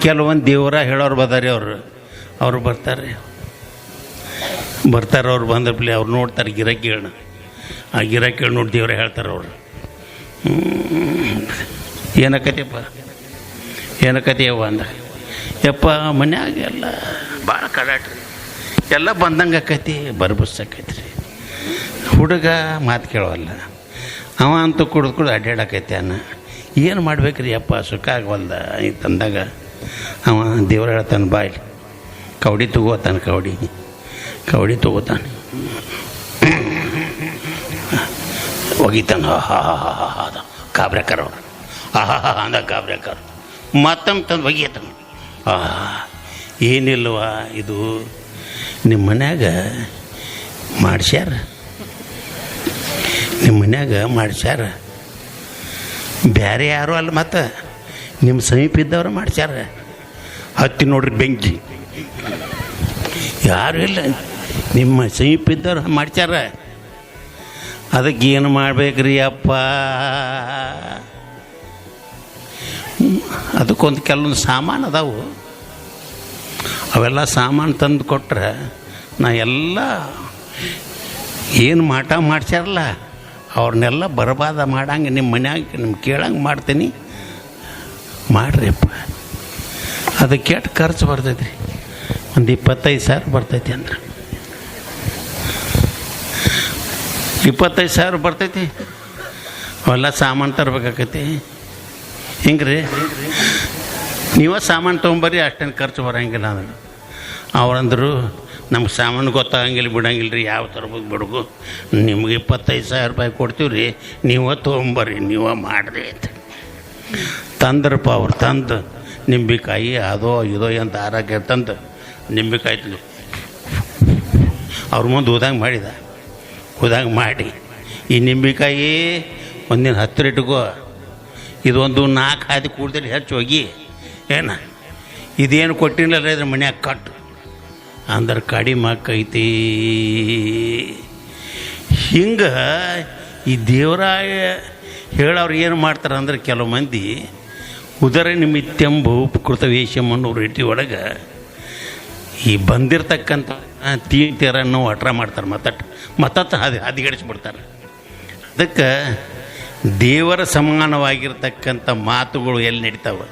ಕೆಲವೊಂದು ದೇವರ ಹೇಳೋರು ಬದಾರಿ ಅವರು ಬರ್ತಾರೆ ಅವ್ರು ಬಂದ್ರಪ್ಲೆ ಅವ್ರು ನೋಡ್ತಾರೆ ಗಿರಾಕಿಗಳನ್ನ. ಆ ಗಿರಾಕಿಗಳು ನೋಡಿ ದೇವ್ರ ಹೇಳ್ತಾರೆ ಅವರು, ಏನಕತಿಯವ್ವ ಅಂದ. ಯಪ್ಪ ಮನ್ಯಾಗ ಎಲ್ಲ ಭಾಳ ಕಡಾಟ್ರಿ, ಎಲ್ಲ ಬಂದಂಗೆ ಆಕೈತಿ, ಬರ್ಬಸ್ಸಾಕೈತಿ ರೀ. ಹುಡುಗ ಮಾತು ಕೇಳವಲ್ಲ, ಅವ ಅಂತೂ ಕುಡಿದು ಅಡ್ಡಾಡಕೈತಿ. ಏನು ಮಾಡ್ಬೇಕ್ರಿ ಅಪ್ಪ, ಸುಖ ಆಗವಲ್ದ ತಂದಾಗ ಅವ ದೇವ್ರು ಹೇಳ್ತಾನೆ, ಬಾಯ್ಲಿ ಕವಡಿ ತಗೋತಾನೆ, ಕವಡಿ ತಗೋತಾನೆ, ಒಗಿತಾನೆ. ಕಾಬ್ರೇಕರ್ ಅವ್ರು ಅಂದ ಕಾಬ್ರೇಕರ್ ಮತ್ತೊಮ್ಮೆ ತಂದು ಒಗಿತಾನೆ. ಏನಿಲ್ವ ಇದು ನಿಮ್ಮ ಮನ್ಯಾಗ ಮಾಡ್ಸ್ಯಾರ, ಬೇರೆ ಯಾರು ಅಲ್ಲ, ಮತ್ತು ನಿಮ್ಮ ಸಮೀಪ ಇದ್ದವ್ರು ಮಾಡ್ಸ್ಯಾರ. ಹತ್ತಿ ನೋಡ್ರಿ ಬೆಂಕಿ, ಯಾರು ಇಲ್ಲ, ನಿಮ್ಮ ಸಮೀಪ ಇದ್ದವ್ರು ಮಾಡ್ಸ್ಯಾರ. ಅದಕ್ಕೆ ಏನು ಮಾಡ್ಬೇಕ್ರಿ ಅಪ್ಪ? ಅದಕ್ಕೊಂದು ಕೆಲವೊಂದು ಸಾಮಾನು ಅದಾವು, ಅವೆಲ್ಲ ಸಾಮಾನು ತಂದು ಕೊಟ್ರೆ ನಾ ಎಲ್ಲ ಏನು ಮಾಟ ಮಾಡ್ಸ್ಯಾರಲ್ಲ ಅವ್ರನ್ನೆಲ್ಲ ಬರಬಾದ ಮಾಡಂಗೆ ನಿಮ್ಮ ಮನ್ಯಾಗ ನಿಮ್ಗೆ ಕೇಳಂಗೆ ಮಾಡ್ತೀನಿ, ಮಾಡ್ರಿ ಅಪ್ಪ. ಅದಕ್ಕೆ ಎಷ್ಟು ಖರ್ಚು ಬರ್ತೈತಿ ರೀ? ಒಂದು 25,000 ಬರ್ತೈತಿ ಅಂದ್ರೆ 25,000 ಬರ್ತೈತಿ. ಅವೆಲ್ಲ ಸಾಮಾನು ತರ್ಬೇಕಾಕೈತಿ. ಹಿಂಗೆ ರೀ, ನೀವೇ ಸಾಮಾನು ತೊಗೊಂಬರ್ರಿ, ಅಷ್ಟೇನು ಖರ್ಚು ಬರೋಂಗಿಲ್ಲ ಅಂದ್ರೆ. ಅವ್ರಂದರು ನಮ್ಗೆ ಸಾಮಾನು ಗೊತ್ತಾಗಂಗಿಲ್ಲ, ಬಿಡಂಗಿಲ್ಲ ರೀ, ಯಾವ ತರ್ಬೇಕು ಬಿಡ್ಗು, ನಿಮ್ಗೆ 25,000 ರೂಪಾಯಿ ಕೊಡ್ತೀವಿ ರೀ, ನೀವೇ ತೊಗೊಂಬರ್ರಿ, ನೀವೇ ಮಾಡಿರಿ ಅಂತ ತಂದ್ರಪ್ಪ. ಅವ್ರು ತಂದು ನಿಂಬೆಕಾಯಿ ಅದೋ ಇದೋ ಅಂತ ಆರೋಗ್ಯ ತಂದು ನಿಂಬೆಕಾಯಿ ಅವ್ರ ಮುಂದೆ ಹೋದಂಗೆ ಮಾಡಿ ಈ ನಿಂಬೆಕಾಯಿ ಒಂದಿನ 10 ಇಟ್ಕೋ, ಇದೊಂದು 4 ಹಾದಿ ಕೂಡ್ದಲ್ಲಿ ಹೆಚ್ಚು ಹೋಗಿ ಇದೇನು ಕೊಟ್ಟಿಲ್ಲ ಇದ್ರ ಮನ್ಯಾಗ ಕಟ್ಟು ಅಂದ್ರೆ ಕಡಿಮೆ ಆಕೈತಿ. ಹಿಂಗೆ ಈ ದೇವರಾಯ ಹೇಳೋರು ಏನು ಮಾಡ್ತಾರೆ ಅಂದ್ರೆ, ಕೆಲವು ಮಂದಿ ಉದರ ನಿಮಿತ್ಯಂಬು ಕೃತವೇಶಂ ಅನ್ನೋ ರೀತಿ ಒಳಗೆ ಈ ಬಂದಿರತಕ್ಕಂಥ ತೀರ್ಥರನ್ನು ಹಠ ಮಾಡ್ತಾರೆ, ಮತ್ತಟ್ಟು ಹದಿಗಡಿಸ್ಬಿಡ್ತಾರೆ. ಅದಕ್ಕೆ ದೇವರ ಸಮಾನವಾಗಿರ್ತಕ್ಕಂಥ ಮಾತುಗಳು ಎಲ್ಲಿ ನಡೀತಾವೆ,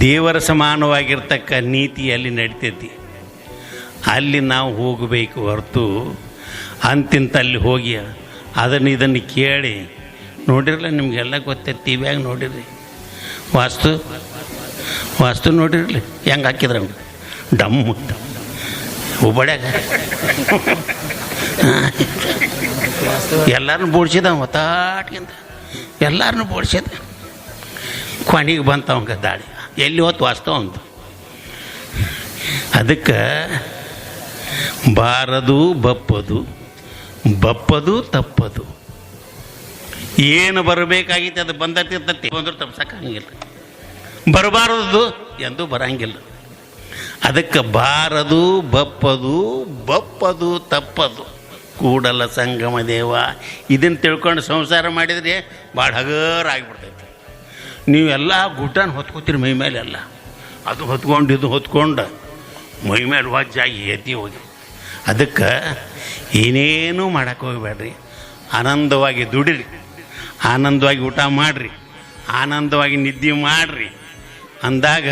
ದೇವರ ಸಮಾನವಾಗಿರ್ತಕ್ಕ ನೀತಿ ಎಲ್ಲಿ ನಡೀತೈತಿ ಅಲ್ಲಿ ನಾವು ಹೋಗಬೇಕು ಹೊರತು ಅಂತಿಂತಲ್ಲಿ ಹೋಗಿ ಇದನ್ನು ಕೇಳಿ ನೋಡಿರಲ್ಲ. ನಿಮಗೆಲ್ಲ ಗೊತ್ತೈತಿ, ಟಿ ವಿಯಾಗ ನೋಡಿರಿ, ವಾಸ್ತು ನೋಡಿರಲಿ ಹೆಂಗೆ ಹಾಕಿದ್ರೆ ಡಮ್ಮು ಹುಬ್ಬಳ್ಯಾಗ ಎಲ್ಲರನ್ನೂ ಬೋಡ್ಸಿದ, ಒತ್ತಾಟ್ಗಿಂತ ಎಲ್ಲರನ್ನೂ ಬೋಡ್ಸಿದ. ಕೊನೆಗೆ ಬಂತ ಅವಂಗೆ ದಾಳಿ, ಎಲ್ಲಿ ಹೊತ್ತು ವಾಸ್ತವ ಅಂತ. ಅದಕ್ಕೆ ಬಾರದು ಬಪ್ಪದು ತಪ್ಪದು, ಏನು ಬರಬೇಕಾಗಿತ್ತು ಅದು ಬಂದತಿರ್ತತಿ, ಬಂದ್ರೆ ತಪ್ಸಕ್ಕಾಗಿಲ್ಲ, ಬರಬಾರದು ಎಂದೂ ಬರಂಗಿಲ್ಲ. ಅದಕ್ಕೆ ಬಾರದು ಬಪ್ಪದು ತಪ್ಪದು ಕೂಡಲ ಸಂಗಮ ದೇವ. ಇದನ್ನು ತಿಳ್ಕೊಂಡು ಸಂಸಾರ ಮಾಡಿದರೆ ಭಾಳ ಹಗರ ಆಗಿಬಿಡ್ತೈತಿ. ನೀವೆಲ್ಲ ಗುಡ್ಡನ ಹೊತ್ಕೋತೀರಿ ಮೈ ಮೇಲೆ, ಎಲ್ಲ ಅದು ಹೊತ್ಕೊಂಡು ಮೈ ಮೇಲೆ ವಜ್ಜಾಗಿ ಎತ್ತಿ ಹೋಗಿ. ಅದಕ್ಕೆ ಏನೇನೂ ಮಾಡೋಕ್ಕೆ ಹೋಗಬೇಡ್ರಿ, ಆನಂದವಾಗಿ ದುಡಿರಿ, ಆನಂದವಾಗಿ ಊಟ ಮಾಡಿರಿ, ಆನಂದವಾಗಿ ನಿದ್ದೆ ಮಾಡಿರಿ. ಅಂದಾಗ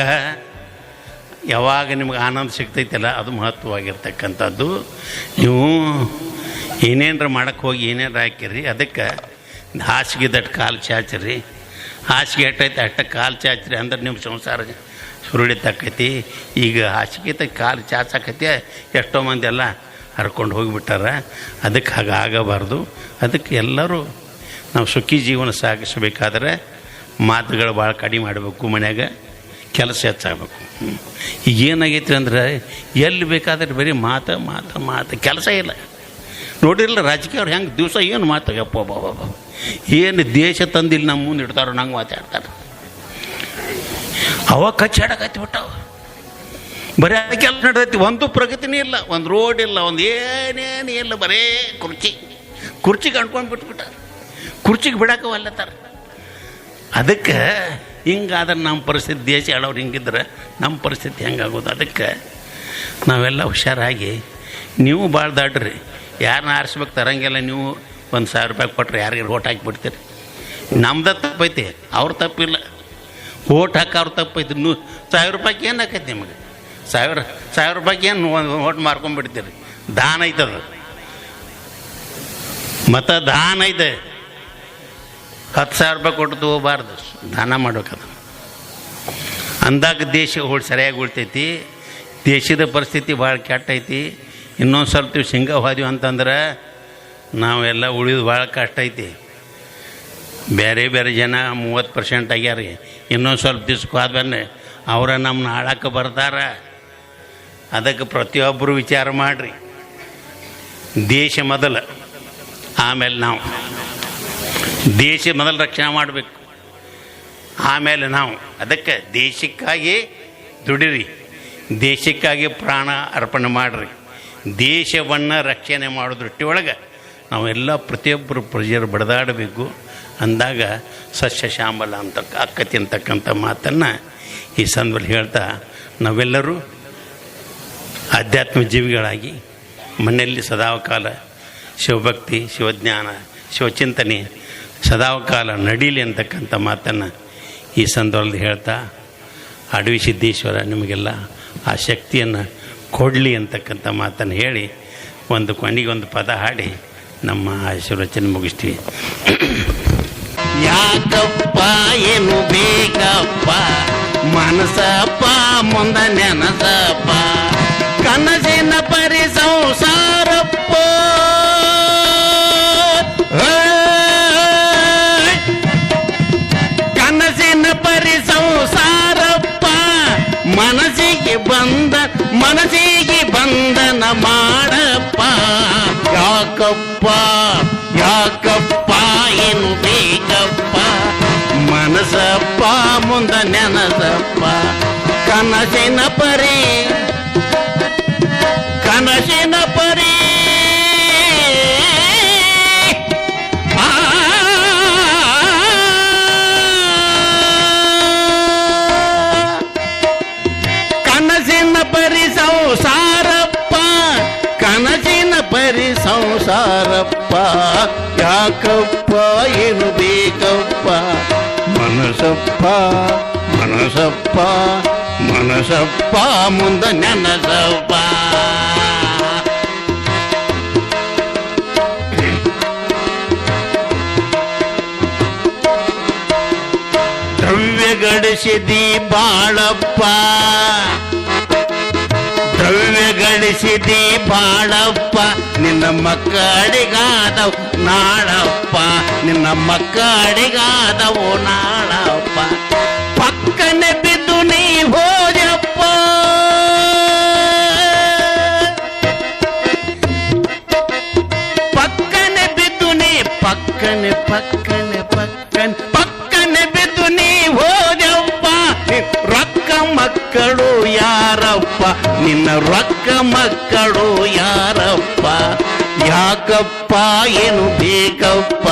ಯಾವಾಗ ನಿಮ್ಗೆ ಆನಂದ ಸಿಗ್ತೈತಲ್ಲ ಅದು ಮಹತ್ವವಾಗಿರ್ತಕ್ಕಂಥದ್ದು. ನೀವು ಏನೇನರ ಮಾಡೋಕ್ಕೆ ಹೋಗಿ ಏನೇನು ಹಾಕಿರಿ, ಅದಕ್ಕೆ ಹಾಸಿಗೆ ದಟ್ಟು ಕಾಲು ಚಾಚ್ರಿ, ಹಾಸಿಗೆ ಎಟ್ಟೈತೆ ಅಷ್ಟು ಕಾಲು ಚಾಚ್ರಿ ಅಂದ್ರೆ ನಿಮ್ಮ ಸಂಸಾರ ಸುರುಳಿತಕ್ಕೈತಿ. ಈಗ ಹಾಸಿಗೆ ಕಾಲು ಚಾಚಕೈತಿ, ಎಷ್ಟೋ ಮಂದಿ ಎಲ್ಲ ಹರ್ಕೊಂಡು ಹೋಗಿಬಿಟ್ಟಾರ. ಅದಕ್ಕೆ ಹಾಗಾಗಬಾರ್ದು. ಅದಕ್ಕೆ ಎಲ್ಲರೂ ನಾವು ಸುಖಿ ಜೀವನ ಸಾಗಿಸಬೇಕಾದ್ರೆ ಮಾತುಗಳು ಭಾಳ ಕಡಿಮೆ ಮಾಡಬೇಕು, ಮನ್ಯಾಗ ಕೆಲಸ ಹೆಚ್ಚಾಗಬೇಕು. ಈಗ ಏನಾಗೈತಿ ಅಂದ್ರೆ ಎಲ್ಲಿ ಬೇಕಾದ್ರೆ ಬರೀ ಮಾತು ಕೆಲಸ ಇಲ್ಲ. ನೋಡಿರಲ್ಲ ರಾಜಕೀಯವ್ರು ಹೆಂಗೆ ದಿವಸ ಏನು ಮಾತು, ಯಪ್ಪ ಬಾಬಾ ಏನು ದೇಶ ತಂದಿಲ್ಲ ನಮ್ಮ ಮುಂದೆ ಇಡ್ತಾರೋ ನಂಗೆ ಮಾತಾಡ್ತಾರೆ. ಅವ ಕಚ್ಚಾಡಕತ್ತಿ ಬಿಟ್ಟವ, ಬರೀ ಕೆಲಸ ನಡೆದೈತಿ, ಒಂದು ಪ್ರಗತಿನೇ ಇಲ್ಲ, ಒಂದು ರೋಡ್ ಇಲ್ಲ, ಒಂದು ಏನೇನು ಇಲ್ಲ, ಬರೇ ಕುರ್ಚಿಗೆ ಅಂಟ್ಕೊಂಡು ಬಿಟ್ಬಿಟ್ಟ. ಕುರ್ಚಿಗೆ ಬಿಡಕ್ಕೆ ಒಲ್ಲತ್ತಾರ. ಅದಕ್ಕೆ ಹಿಂಗಾದ್ರೆ ನಮ್ಮ ಪರಿಸ್ಥಿತಿ, ದೇಶ ಹೇಳೋರು ಹಿಂಗಿದ್ರೆ ನಮ್ಮ ಪರಿಸ್ಥಿತಿ ಹೆಂಗಾಗೋದು? ಅದಕ್ಕೆ ನಾವೆಲ್ಲ ಹುಷಾರಾಗಿ, ನೀವು ಭಾಳ ದಾಟ್ರಿ, ಯಾರನ್ನ ಆರಿಸ್ಬೇಕು ತರಂಗಿಲ್ಲ. ನೀವು 1,000 ರೂಪಾಯಿ ಕೊಟ್ಟರೆ ಯಾರಿಗಾರು ಓಟ್ ಹಾಕಿಬಿಡ್ತೀರಿ. ನಮ್ದು ತಪ್ಪೈತಿ, ಅವ್ರ ತಪ್ಪಿಲ್ಲ. ಓಟ್ ಹಾಕಿ ಅವ್ರ ತಪ್ಪೈತಿ. 1,000 ರೂಪಾಯಿಗೆ ಏನು ಹಾಕೈತಿ ನಿಮಗೆ? 1,000 ರೂಪಾಯಿಗೆ ಏನು ಓಟ್ ಮಾರ್ಕೊಂಡ್ಬಿಡ್ತೀರಿ? ದಾನ ಐತದ, ಮತ ದಾನ ಐತೆ. 10,000 ರೂಪಾಯಿ ಕೊಟ್ಟು ತಗೋಬಾರ್ದು, ದಾನ ಮಾಡ್ಬೇಕದು. ಅಂದಾಗ ದೇಶ ಸರಿಯಾಗಿ ಉಳ್ತೈತಿ. ದೇಶದ ಪರಿಸ್ಥಿತಿ ಭಾಳ ಕೆಟ್ಟೈತಿ. ಇನ್ನೊಂದು ಸ್ವಲ್ಪ ಶೇಂಗ ಹೋದ್ವಿ ಅಂತಂದ್ರೆ ನಾವೆಲ್ಲ ಉಳಿದು ಭಾಳ ಕಷ್ಟ ಐತಿ. ಬೇರೆ ಬೇರೆ ಜನ 30% ಆಗ್ಯಾರ. ಇನ್ನೊಂದು ಸ್ವಲ್ಪ ದಿವ್ಸಕ್ಕೆ ಹೋದ್ಮೇಲೆ ಅವರ ನಮ್ಮನ್ನ ಹಾಳಕ್ಕೆ ಬರ್ತಾರೆ. ಅದಕ್ಕೆ ಪ್ರತಿಯೊಬ್ಬರು ವಿಚಾರ ಮಾಡಿರಿ. ದೇಶ ಮೊದಲು, ಆಮೇಲೆ ನಾವು. ದೇಶ ಮೊದಲು ರಕ್ಷಣೆ ಮಾಡಬೇಕು, ಆಮೇಲೆ ನಾವು. ಅದಕ್ಕೆ ದೇಶಕ್ಕಾಗಿ ದುಡಿರಿ, ದೇಶಕ್ಕಾಗಿ ಪ್ರಾಣ ಅರ್ಪಣೆ ಮಾಡಿರಿ. ದೇಶವನ್ನು ರಕ್ಷಣೆ ಮಾಡೋ ದೃಷ್ಟಿಯೊಳಗೆ ನಾವೆಲ್ಲ ಪ್ರತಿಯೊಬ್ಬರು ಪ್ರಜೆಯರು ಬಡಿದಾಡಬೇಕು. ಅಂದಾಗ ಸಸ್ಯ ಶ್ಯಾಮಲ ಅಂತ ಅಕ್ಕತಿ ಅಂತಕ್ಕಂಥ ಮಾತನ್ನು ಈ ಸಂದರ್ಭದಲ್ಲಿ ಹೇಳ್ತಾ, ನಾವೆಲ್ಲರೂ ಆಧ್ಯಾತ್ಮ ಜೀವಿಗಳಾಗಿ ಮನೆಯಲ್ಲಿ ಸದಾಕಾಲ ಶಿವಭಕ್ತಿ, ಶಿವಜ್ಞಾನ, ಶಿವಚಿಂತನೆ ಸದಾಕಾಲ ನಡೀಲಿ ಅಂತಕ್ಕಂಥ ಮಾತನ್ನು ಈ ಸಂದರ್ಭದಲ್ಲಿ ಹೇಳ್ತಾ, ಅಡವಿ ಸಿದ್ದೇಶ್ವರ ನಿಮಗೆಲ್ಲ ಆ ಶಕ್ತಿಯನ್ನು ಕೊಡಲಿ ಅಂತಕ್ಕಂಥ ಮಾತನ್ನು ಹೇಳಿ ಕೊನೆಗೊಂದು ಪದ ಹಾಡಿ ನಮ್ಮ ಆಶೀರ್ವಚನೆ ಮುಗಿಸ್ತೀವಿ. ಯಾಕಪ್ಪ ಏನು ಬೇಕಪ್ಪ ಮನಸಪ್ಪ ಮುಂದ ನೆನಸಪ್ಪ, ಕನಸಿನ ಪರಿ ಸಂಸಾರಪ್ಪ, ಕನಸಿನ ಪರಿ ಸಂಸಾರಪ್ಪ, ಮನಸ್ಸಿಗೆ ಬಂಧನ ಮಾಡಪ್ಪ. ಯಾಕಪ್ಪ ಯಾಕಪ್ಪ ಏನು ಬೇಕಪ್ಪ ಮನಸಪ್ಪ ಮುಂದ ನೆನಸಪ್ಪ, ಕನಸಿನ ಪರಿ ಕನಸಿನ ಪರಿ ಸಂಸಾರಪ್ಪ, ಕನಸಿನ ಪರಿ ಸಂಸಾರಪ್ಪ. ಯಾಕಪ್ಪ ಏನು ಬೇಕಪ್ಪ ಮನಸಪ್ಪ ಮನಸಪ್ಪ ಮನಸಪ್ಪ ಮುಂದ ನೆನಸಪ್ಪ. ದ್ರವ್ಯ ಗಳಿಸಿದಿ ಬಾಳಪ್ಪ, ದ್ರವ್ಯ ಗಳಿಸಿದಿ ಬಾಳಪ್ಪ, ನಿನ್ನ ಮಕ್ಕಳಿಗಾದವು ನಾಳಪ್ಪ, ನಿನ್ನ ಮಕ್ಕಳಿಗಾದವು ನಾಳಪ್ಪ. ಪಕ್ಕನೆ ಬಿದ್ದು ನೀ ಹೋದಪ್ಪ, ಪಕ್ಕನೆ ಬಿದ್ದು ನೀ ಪಕ್ಕನೆ ಬಿದ್ದು ನೀ ಹೋದಪ್ಪ. ರೊಕ್ಕ ಮಕ್ಕಳು ಯಾರಪ್ಪ, ನಿನ್ನ ರೊಕ್ಕ ಮಕ್ಕಳು ಯಾರಪ್ಪ. ಯಾಕಪ್ಪ ಏನು ಬೇಕಪ್ಪ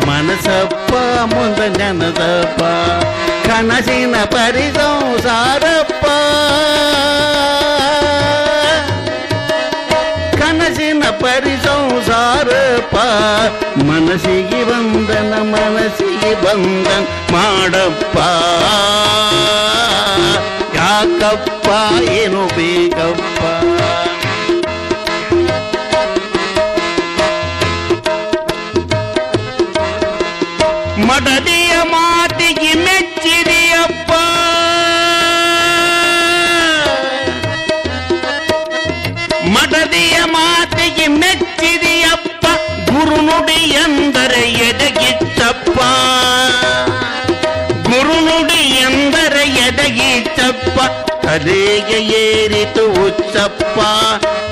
ಮನಸಪ್ಪ ಮುಂದ ನೆನದಪ್ಪ, ಕನಸಿನ ಪರಿ ಸಂಸಾರಪ್ಪ, ಕನಸಿನ ಪರಿ ಸಂಸಾರಪ್ಪ. ಮನಸ್ಸಿಗೆ ಬಂಧನ ಮಾಡಪ್ಪ. ಯಾಕಪ್ಪ ಏನು ಬೇಕಪ್ಪ. ಮಡದಿಯ ಮಾತಿಗೆ ಮೆಚ್ಚಿದೆಯಪ್ಪ, ಮಡದಿಯ ಮಾತಿಗೆ ಮೆಚ್ಚಿದೆಯಪ್ಪ, ಗುರುನುಡಿ ಎಂದರೆ ಎದಗಿಚ್ಚಪ್ಪ, ಗುರುನುಡಿ ಎಂದರೆ ಎದಗಿಚ್ಚಪ್ಪ. ತಲೆಗೆ ಏರಿತು ಹುಚ್ಚಪ್ಪ,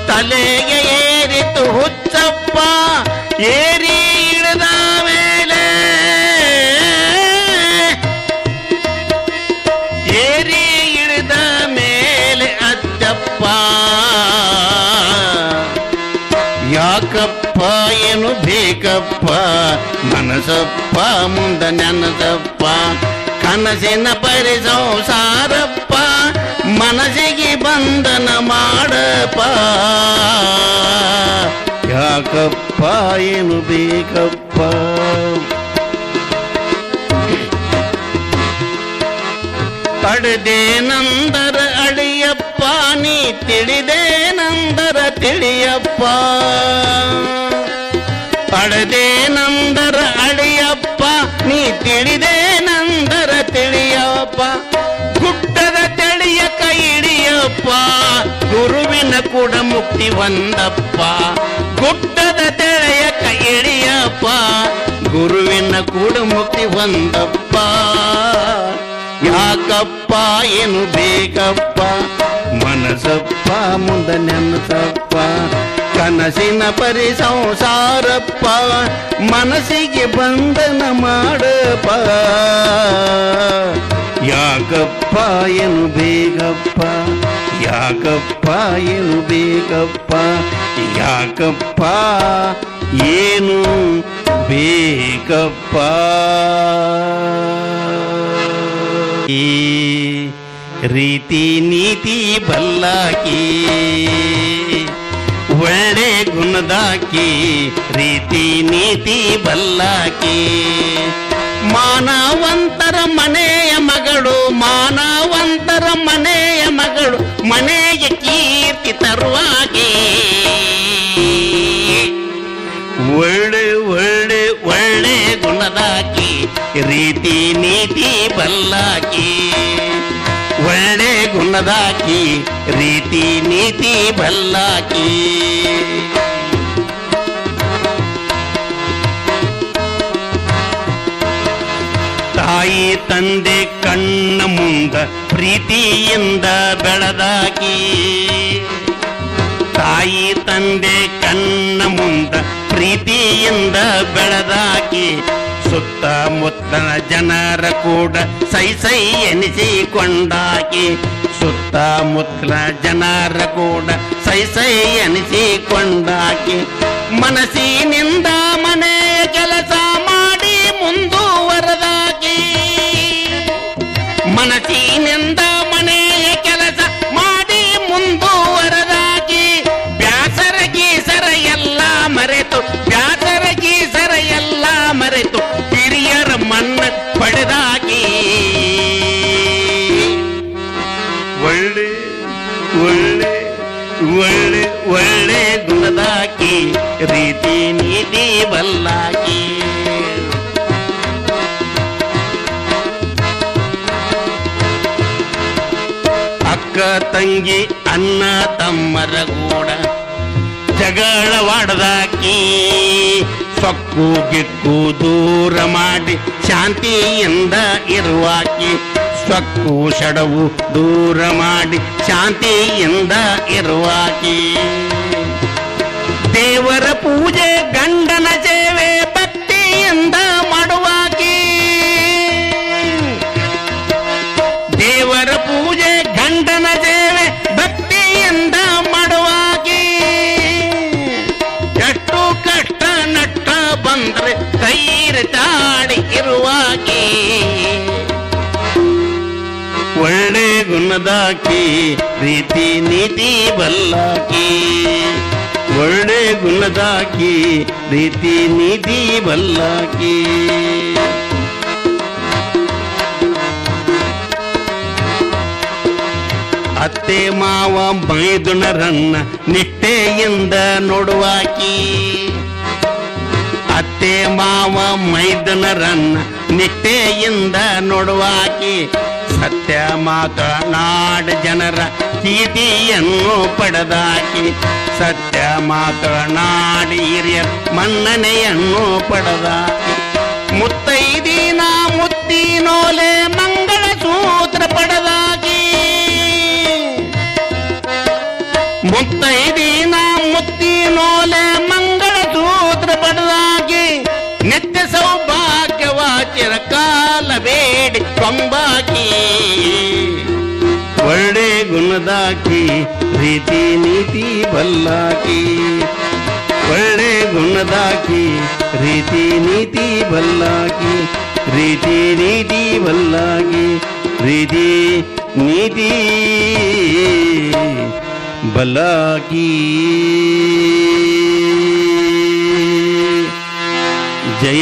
ತಲೆಗೆ ಏರಿತು ಹುಚ್ಚಪ್ಪ, ಏರಿ ಇಳಿದ ಮೇಲೆ ಏರಿ ಇಳಿದ ಮೇಲೆ ಅಚ್ಚಪ್ಪ. ಯಾಕ ಯಾಕಪ್ಪ ಏನು ಬೇಕಪ್ಪ ಮನಸಪ್ಪ ಮುಂದ ನೆನಸಪ್ಪ ಕನಸಿನ ಪರಿ ಸಂಸಾರಪ್ಪ ಮನಸ್ಸಿಗೆ ಬಂಧನ ಮಾಡಪ್ಪ ಯಾಕಪ್ಪ ಏನು ಬೇಕಪ್ಪ ಪಡೆದೇನಂದರ ಅಳಿಯಪ್ಪ ನೀ ತಿಳಿದೇನಂದರ ತಿಳಿಯಪ್ಪ ಪಡೆದೇನಂದರ ಅಳಿಯಪ್ಪ ನೀ ತಿಳಿದೇನಂದರ ತಿಳಿಯಪ್ಪ ಗುಡ್ಡದ ತಿಳಿಯ ಕೈ ಹಿಡಿಯಪ್ಪ ಗುರುವಿನ ಕೂಡ ಮುಕ್ತಿ ಒಂದಪ್ಪ ಗುಡ್ಡದ ತಿಳಿಯ ಕೈ ಹಿಡಿಯಪ್ಪ ಗುರುವಿನ ಕೂಡ ಮುಕ್ತಿ ಒಂದಪ್ಪ ಯಾಕಪ್ಪ ಏನು ಬೇಕಪ್ಪ ಮನಸಪ್ಪ ಮುಂದ ನೆನಸಪ್ಪ ಕನಸಿನ ಪರಿ ಸಂಸಾರಪ್ಪ ಮನಸ್ಸಿಗೆ ಬಂಧನ ಮಾಡಪ್ಪ ಯಾಕಪ್ಪ ಏನು ಬೇಕಪ್ಪ ಯಾಕಪ್ಪ ಏನು ಬೇಕಪ್ಪ ಯಾಕಪ್ಪ ಏನು ಬೇಕಪ್ಪ ರೀತಿ ನೀತಿ ಬಲ್ಲಾಕಿ ಒಳ್ಳೆ ಗುಣದಾಕಿ ರೀತಿ ನೀತಿ ಬಲ್ಲಾಕಿ ಮಾನವಂತರ ಮನೆಯ ಮಗಳು ಮಾನವಂತರ ಮನೆಯ ಮಗಳು ಮನೆಗೆ ಕೀರ್ತಿ ತರುವಾಗೆ ಒಳ್ಳೆ ಒಳ್ಳೆ ಒಳ್ಳೆ ಗುಣದಾಕಿ ರೀತಿ ನೀತಿ ಬಲ್ಲಾಕಿ ಒಳ್ಳೆ ಗುಣದಾಕಿ ರೀತಿ ನೀತಿ ಬಲ್ಲಾಕಿ ತಾಯಿ ತಂದೆ ಕಣ್ಣ ಮುಂದ ಪ್ರೀತಿಯಿಂದ ಬೆಳೆದಾಕಿ ತಾಯಿ ತಂದೆ ಕಣ್ಣ ಮುಂದ ಪ್ರೀತಿಯಿಂದ ಬೆಳೆದಾಕಿ ಸುತ್ತಮುತ್ತಲ ಜನರ ಕೂಡ ಸೈ ಸೈ ಎನಿಸಿಕೊಂಡಾಕಿ ಸುತ್ತಮುತ್ತಲ ಜನರ ಕೂಡ ಸೈ ಸೈ ಎನಿಸಿಕೊಂಡಾಕಿ ಮನಸ್ಸಿನಿಂದ ಮನೆಯ ಕೆಲಸ ಮಾಡಿ ಮುಂದುವರೆದಾಕಿ ಮನಸ್ಸಿನಿಂದ ಮನೆಯ ಕೆಲಸ ಮಾಡಿ ಮುಂದುವರೆದಾಕಿ ಬ್ಯಾಸರ ಗೀಸರ ಎಲ್ಲ ಮರೆತು ಬ್ಯಾಸರ ಗೀಸರ ಎಲ್ಲ ಮರೆತು ಹಿರಿಯರ ಮಣ್ಣ ಪಡೆದಾಕಿ ಒಳ್ಳೆ ಒಳ್ಳೆ ಒಳ್ಳೆ ಒಳ್ಳೆ ಗುಣದಾಕಿ ರೀತಿ ನೀತಿ ಬಲ್ಲಾಕಿ ಅಕ್ಕ ತಂಗಿ ಅಣ್ಣ ತಮ್ಮರ ಗೂಡ ಜಗಳವಾಡದಾಕಿ ಸೊಕ್ಕು ಗಿಕ್ಕು ದೂರ ಮಾಡಿ ಶಾಂತಿಯಿಂದ ಇರುವಾಕಿ ಸೊಕ್ಕು ಸಡವು ದೂರ ಮಾಡಿ ಶಾಂತಿಯಿಂದ ಇರುವಾಕಿ ದೇವರ ಪೂಜೆ ಗಂಡನ ಸೇವೆ ಭಕ್ತಿಯಿಂದ ಮಾಡುವಾಕಿ ದೇವರ ಪೂಜೆ ಗಂಡನ ಸೇವೆ ಭಕ್ತಿಯಿಂದ ಮಾಡುವಾಕಿ ಎಷ್ಟು ಕಷ್ಟ ನಷ್ಟ ಬಂದ್ರೆ ಕೈರು ತಾಡಿ ಇರುವಾಕಿ ಒಳ್ಳೆ ಗುಣದಾಕಿ ರೀತಿ ನೀತಿ ಬಲ್ಲಾಕಿ ಒಳ್ಳೆ ಗುಣದಾಕಿ ರೀತಿ ನೀತಿ ಬಲ್ಲಾಕಿ ಅತ್ತೆ ಮಾವ ಮೈದುನರನ್ನ ನಿಷ್ಠೆಯಿಂದ ನೋಡುವಾಕಿ ಅತ್ತೆ ಮಾವ ಮೈದುನರನ್ನ ನಿಷ್ಠೆಯಿಂದ ನೋಡುವಾಕಿ ಸತ್ಯ ಮಾತನಾಡ ಜನರ ಪ್ರೀತಿಯನ್ನು ಪಡೆದಾಕಿ ಸತ್ಯ ಮಾತನಾಡಿ ಹಿರಿಯರ ಮನ್ನಣೆಯನ್ನು ಪಡೆದಾಕಿ ಮುತ್ತೈದಿನ ಮುತ್ತಿನೋಲೆ ಮಂಗಳ ಸೂತ್ರ ಪಡೆದಾಕಿ ಮುತ್ತೈದಿನ ಮುತ್ತಿನೋಲೆ ಮಂಗಳ ಸೂತ್ರ ಪಡೆದಾಕಿ ನಿತ್ಯ ಸೌಭಾಗ್ಯವಾಚಿರ ಕಾಲ ಬೇಡಿ ಕೊಂಬಾಕಿ ಒಳ್ಳೆ ಗುಣದಾಕಿ ರೀತಿ ನೀತಿ ಬಲ್ಲಾಕಿ ಒಳ್ಳೆ ಗುಣದಾಕಿ ರೀತಿ ನೀತಿ ಬಲ್ಲಾಕಿ ರೀತಿ ನೀತಿ ಬಲ್ಲಾಕಿ ರೀತಿ ನೀತಿ ಬಲ್ಲಾಕಿ ಜಯ